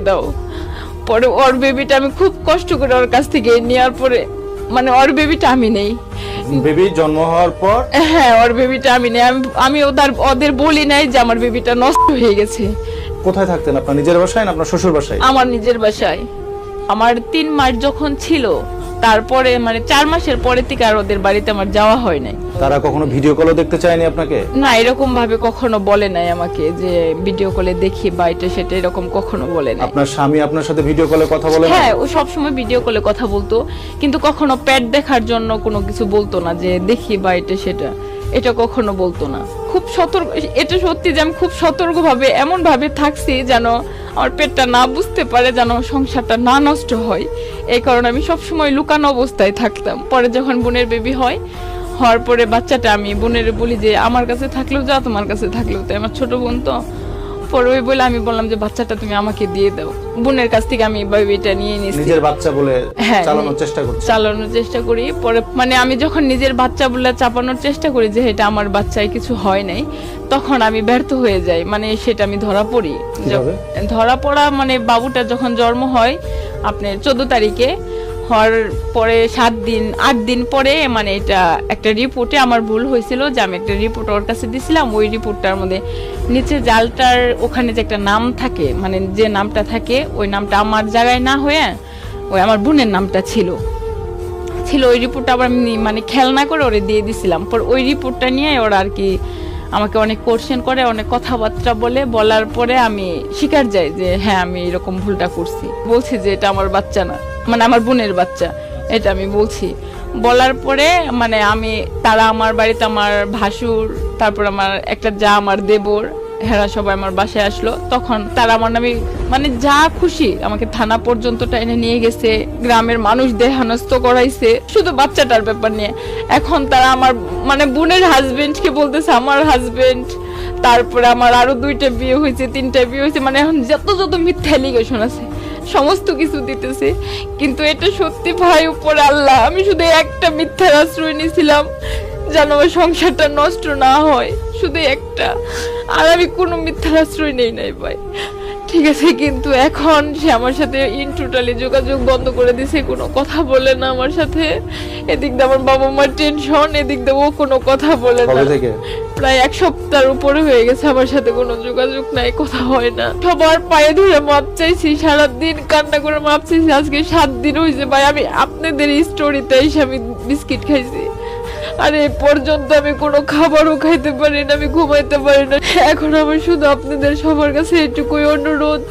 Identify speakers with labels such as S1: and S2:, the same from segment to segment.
S1: দাও। পরে ওর বেবিটা আমি খুব কষ্ট করে ওর কাছ থেকে নেওয়ার পরে মানে ওর বেবিটা আমি নেই।
S2: বেবি জন্ম হওয়ার পর
S1: হ্যাঁ, ওর বেবিটা আমি নেই। আমি ওদের বলি নাই যে আমার বেবিটা নষ্ট হয়ে গেছে।
S2: কোথায় থাকতেন, আপনার নিজের বাসায় না আপনার শ্বশুর বাসায়?
S1: আমার নিজের বাসায়। আমার 3 মাস যখন ছিল তারপরে মানে 4 মাসের পরে থেকে আর ওদের বাড়িতে আমার যাওয়া হয় নাই।
S2: তারা কখনো ভিডিও কলও দেখতে চায়নি আপনাকে?
S1: না, এরকম ভাবে কখনো বলে নাই আমাকে যে ভিডিও কলে দেখি বা এটা সেটা, এরকম কখনো বলে নাই।
S2: আপনার স্বামী আপনার সাথে ভিডিও কলে কথা বলে না?
S1: হ্যাঁ, ও সবসময় ভিডিও কলে কথা বলতো, কিন্তু কখনো পেট দেখার জন্য কোনো কিছু বলতো না যে দেখি বা এটা সেটা, এটা কখনো বলতো না। খুব সতর্ক, এটা সত্যি যে আমি খুব সতর্কভাবে এমন ভাবে থাকছি যেন আমার পেটটা না বুঝতে পারে, যেন আমার সংসারটা না নষ্ট হয়। এই কারণে আমি সবসময় লুকানো অবস্থায় থাকতাম। পরে যখন বোনের বেবি হওয়ার পরে বাচ্চাটা আমি বোনের বলি যে আমার কাছে থাকলেও যা, তোমার কাছে থাকলেও তাই, আমার ছোট বোন তো। পরে ওই বলে আমি বললাম যে বাচ্চাটা তুমি আমাকে দিয়ে দাও। বোনের কাছ থেকে আমি বেবিটা নিয়ে নিয়েছি।
S2: নিজের বাচ্চা বলে
S1: হ্যাঁ,
S2: চালানোর চেষ্টা করছে?
S1: চালানোর চেষ্টা করি। পরে মানে আমি যখন নিজের বাচ্চা বলে চাপানোর চেষ্টা করি যে এটা আমার বাচ্চায় কিছু হয় নাই, তখন আমি ব্যর্থ হয়ে যাই। মানে সেটা আমি ধরা পড়ি।
S2: কিভাবে
S1: ধরা পড়া মানে বাবুটা যখন জন্ম হয় আপনার 14 তারিখে হওয়ার পরে 8 দিন পরে মানে এটা একটা রিপোর্টে আমার ভুল হয়েছিল যে আমি একটা রিপোর্ট ওর কাছে দিয়েছিলাম। ওই রিপোর্টটার মধ্যে নিচে জালটার ওখানে যে একটা নাম থাকে, মানে যে নামটা থাকে ওই নামটা আমার জায়গায় না হয়ে ওই আমার বোনের নামটা ছিল। ওই রিপোর্টটা আবার আমি মানে খেয়াল না করে ওরে দিয়ে দিছিলাম। পর ওই রিপোর্টটা নিয়ে ওরা আর কি আমাকে অনেক কোশ্চেন করে, অনেক কথাবার্তা বলার পরে আমি স্বীকার যাই যে হ্যাঁ আমি এরকম ভুলটা করছি। বলছি যে এটা আমার বাচ্চা না, মানে আমার বোনের বাচ্চা, এটা আমি বলছি। বলার পরে মানে তারা আমার বাড়িতে, আমার ভাসুর, তারপর আমার একটা যা, আমার দেবর, হেরা সবাই আমার বাসায় আসলো। তখন তারা আমার নামে মানে যা খুশি আমাকে থানা পর্যন্ত টেনে নিয়ে গেছে, গ্রামের মানুষ দেহানস্ত করাইছে শুধু বাচ্চাটার ব্যাপার নিয়ে। এখন তারা আমার মানে বোনের হাজবেন্ডকে বলতেছে আমার হাজবেন্ড, তারপরে আমার আরো 2টা বিয়ে হয়েছে, 3টা বিয়ে হয়েছে, মানে এখন যত মিথ্যা অ্যালিগেশন আছে সমস্ত কিছু দিতেছে। কিন্তু এটা সত্যি ভাই, উপরে আল্লাহ, আমি শুধু একটা মিথ্যার আশ্রয় নিয়েছিলাম যেন আমার সংসারটা নষ্ট না হয়, শুধু একটা। আর আমি কোনো মিথ্যার আশ্রয় নেই নাই ভাই, ঠিক আছে। কিন্তু এখন সে আমার সাথে টোটালি যোগাযোগ বন্ধ করে দিছে, কোনো কথা বলে না আমার সাথে। এদিক দিয়ে আমার বাবা মার টেনশন, এদিক দিয়ে ও কোনো কথা বলে না। প্রায় 1 সপ্তাহের উপরে হয়ে গেছে আমার সাথে কোনো যোগাযোগ নাই, কথা হয় না। সবার পায়ে ধরে মাপ চাইছি, সারাদিন কান্না করে মাপ চাইছি। আজকে 7 দিন হয়েছে ভাই, আমি আপনাদের স্টোরিতে এসে আমি বিস্কিট খাইছি। আর এই পর্যন্ত আমি কোনো খাবারও খাইতে পারি না, আমি ঘুমাইতে পারি না। এখন আমার শুধু আপনাদের সবার কাছে এটুকুই অনুরোধ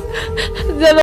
S1: যেন